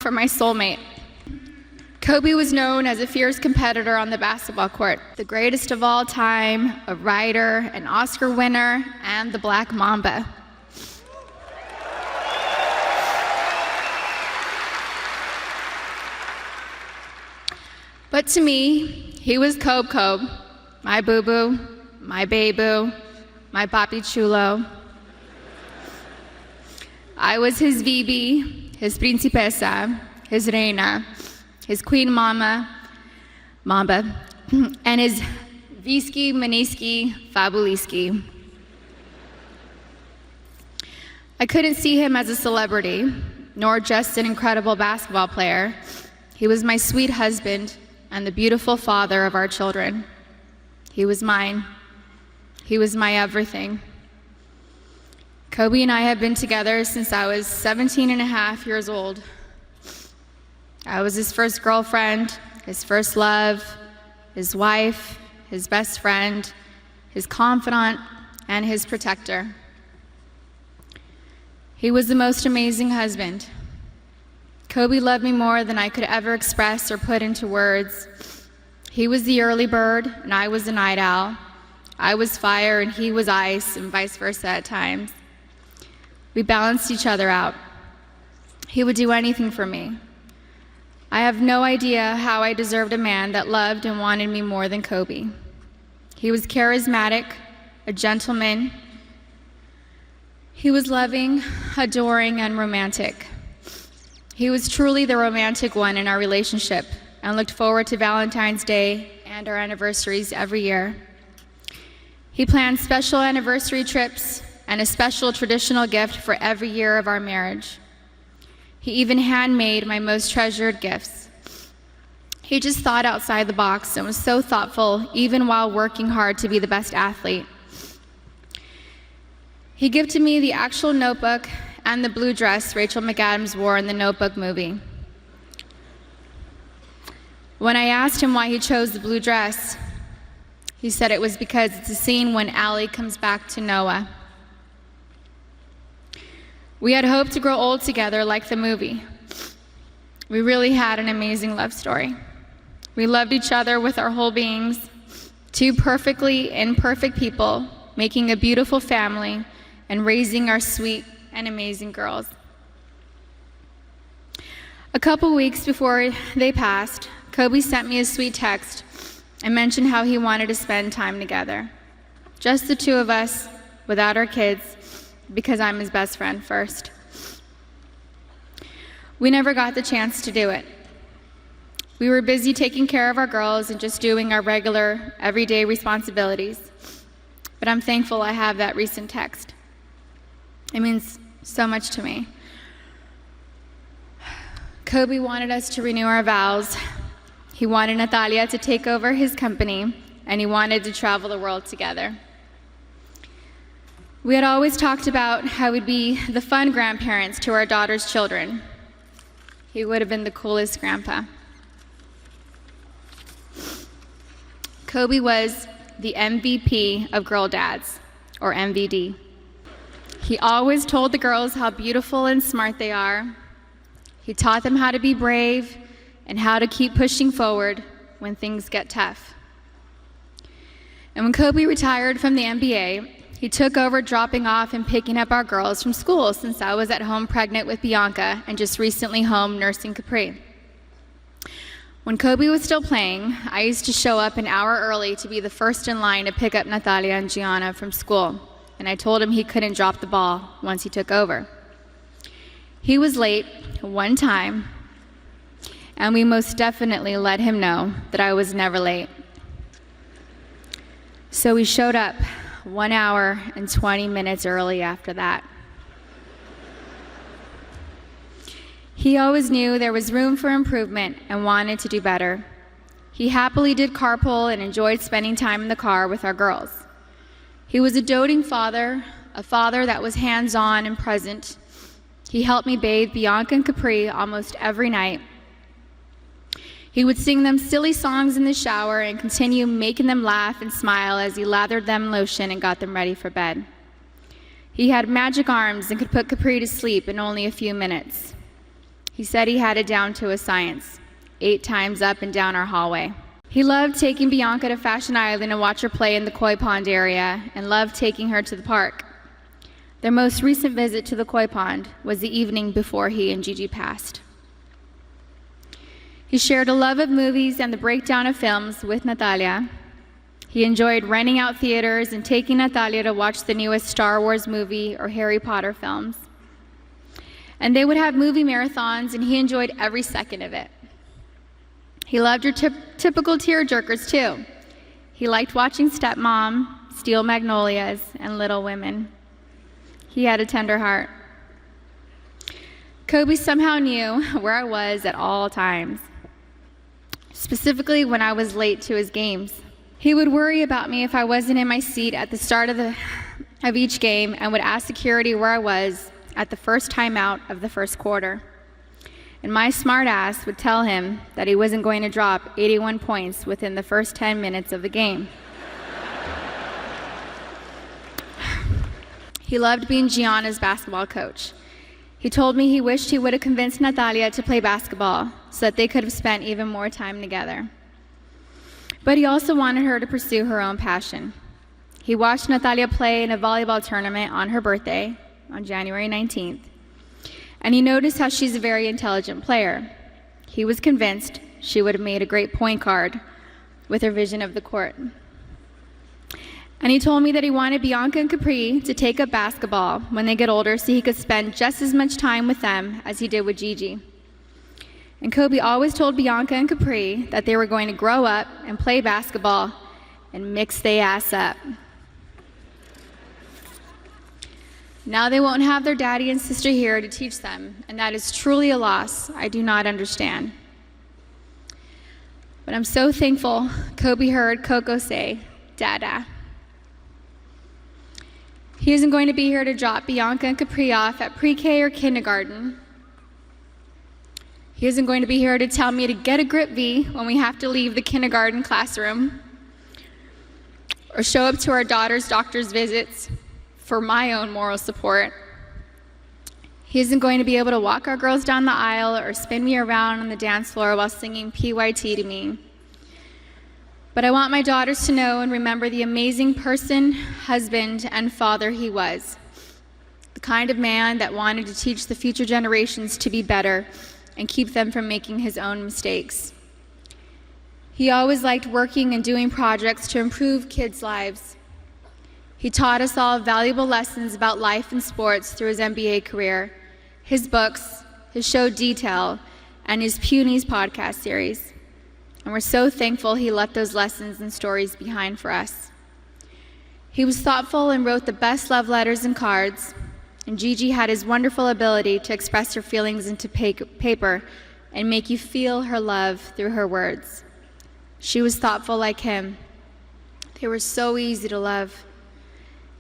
for my soulmate. Kobe was known as a fierce competitor on the basketball court, the greatest of all time, a writer, an Oscar winner, and the Black Mamba. But to me, he was Kobe, my boo-boo, my baby, my papi chulo. I was his Bibi, his principesa, his reina, his queen mamba, and his Visky, Maniski, Fabuliski. I couldn't see him as a celebrity, nor just an incredible basketball player. He was my sweet husband and the beautiful father of our children. He was mine. He was my everything. Kobe and I have been together since I was 17 and a half years old. I was his first girlfriend, his first love, his wife, his best friend, his confidant, and his protector. He was the most amazing husband. Kobe loved me more than I could ever express or put into words. He was the early bird, and I was the night owl. I was fire, and he was ice, and vice versa at times. We balanced each other out. He would do anything for me. I have no idea how I deserved a man that loved and wanted me more than Kobe. He was charismatic, a gentleman. He was loving, adoring, and romantic. He was truly the romantic one in our relationship and looked forward to Valentine's Day and our anniversaries every year. He planned special anniversary trips and a special traditional gift for every year of our marriage. He even handmade my most treasured gifts. He just thought outside the box and was so thoughtful, even while working hard to be the best athlete. He gifted me the actual notebook and the blue dress Rachel McAdams wore in the Notebook movie. When I asked him why he chose the blue dress, he said it was because it's a scene when Allie comes back to Noah. We had hoped to grow old together like the movie. We really had an amazing love story. We loved each other with our whole beings, two perfectly imperfect people, making a beautiful family and raising our sweet and amazing girls. A couple weeks before they passed, Kobe sent me a sweet text and mentioned how he wanted to spend time together. Just the two of us, without our kids, because I'm his best friend first. We never got the chance to do it. We were busy taking care of our girls and just doing our regular, everyday responsibilities. But I'm thankful I have that recent text. It means so much to me. Kobe wanted us to renew our vows. He wanted Natalia to take over his company, and he wanted to travel the world together. We had always talked about how we'd be the fun grandparents to our daughter's children. He would have been the coolest grandpa. Kobe was the MVP of girl dads, or MVD. He always told the girls how beautiful and smart they are. He taught them how to be brave and how to keep pushing forward when things get tough. And when Kobe retired from the NBA, he took over dropping off and picking up our girls from school since I was at home pregnant with Bianca and just recently home nursing Capri. When Kobe was still playing, I used to show up an hour early to be the first in line to pick up Natalia and Gianna from school, and I told him he couldn't drop the ball once he took over. He was late one time, and we most definitely let him know that I was never late. So we showed up 1 hour and 20 minutes early after that. He always knew there was room for improvement and wanted to do better. He happily did carpool and enjoyed spending time in the car with our girls. He was a doting father, a father that was hands-on and present. He helped me bathe Bianca and Capri almost every night. He would sing them silly songs in the shower and continue making them laugh and smile as he lathered them in lotion and got them ready for bed. He had magic arms and could put Capri to sleep in only a few minutes. He said he had it down to a science, 8 times up and down our hallway. He loved taking Bianca to Fashion Island and watch her play in the koi pond area, and loved taking her to the park. Their most recent visit to the koi pond was the evening before he and Gigi passed. He shared a love of movies and the breakdown of films with Natalia. He enjoyed renting out theaters and taking Natalia to watch the newest Star Wars movie or Harry Potter films. And they would have movie marathons, and he enjoyed every second of it. He loved your typical tearjerkers too. He liked watching Stepmom, Steel Magnolias, and Little Women. He had a tender heart. Kobe somehow knew where I was at all times, specifically when I was late to his games. He would worry about me if I wasn't in my seat at the start of each game, and would ask security where I was at the first timeout of the first quarter. And my smart ass would tell him that he wasn't going to drop 81 points within the first 10 minutes of the game. He loved being Gianna's basketball coach. He told me he wished he would have convinced Natalia to play basketball so that they could have spent even more time together. But he also wanted her to pursue her own passion. He watched Natalia play in a volleyball tournament on her birthday, on January 19th, and he noticed how she's a very intelligent player. He was convinced she would have made a great point guard with her vision of the court. And he told me that he wanted Bianca and Capri to take up basketball when they get older so he could spend just as much time with them as he did with Gigi. And Kobe always told Bianca and Capri that they were going to grow up and play basketball and mix their ass up. Now they won't have their daddy and sister here to teach them, and that is truly a loss I do not understand. But I'm so thankful Kobe heard Coco say, "Dada." He isn't going to be here to drop Bianca and Capri off at pre-K or kindergarten. He isn't going to be here to tell me to get a grip V when we have to leave the kindergarten classroom, or show up to our daughter's doctor's visits for my own moral support. He isn't going to be able to walk our girls down the aisle or spin me around on the dance floor while singing PYT to me. But I want my daughters to know and remember the amazing person, husband, and father he was. The kind of man that wanted to teach the future generations to be better and keep them from making his own mistakes. He always liked working and doing projects to improve kids' lives. He taught us all valuable lessons about life and sports through his NBA career, his books, his show Detail, and his Punies podcast series. And we're so thankful he left those lessons and stories behind for us. He was thoughtful and wrote the best love letters and cards, and Gigi had his wonderful ability to express her feelings into paper and make you feel her love through her words. She was thoughtful like him. They were so easy to love.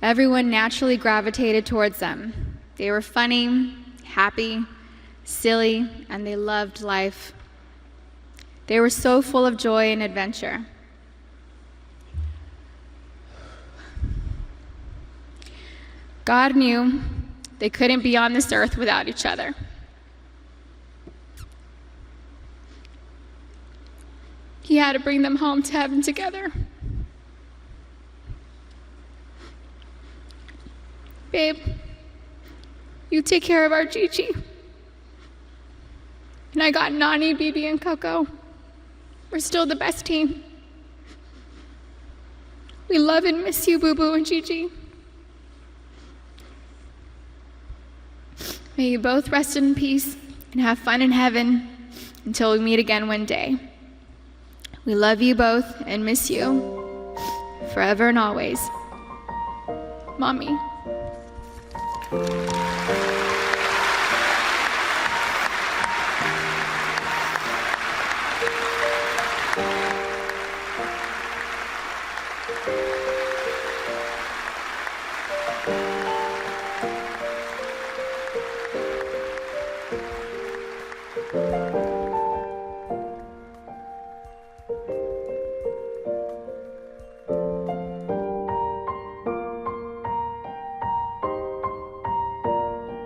Everyone naturally gravitated towards them. They were funny, happy, silly, and they loved life. They were so full of joy and adventure. God knew they couldn't be on this earth without each other. He had to bring them home to heaven together. Babe, you take care of our Gigi. And I got Nani, Bibi, and Coco. We're still the best team. We love and miss you, Boo Boo and Gigi. May you both rest in peace and have fun in heaven until we meet again one day. We love you both and miss you forever and always. Mommy.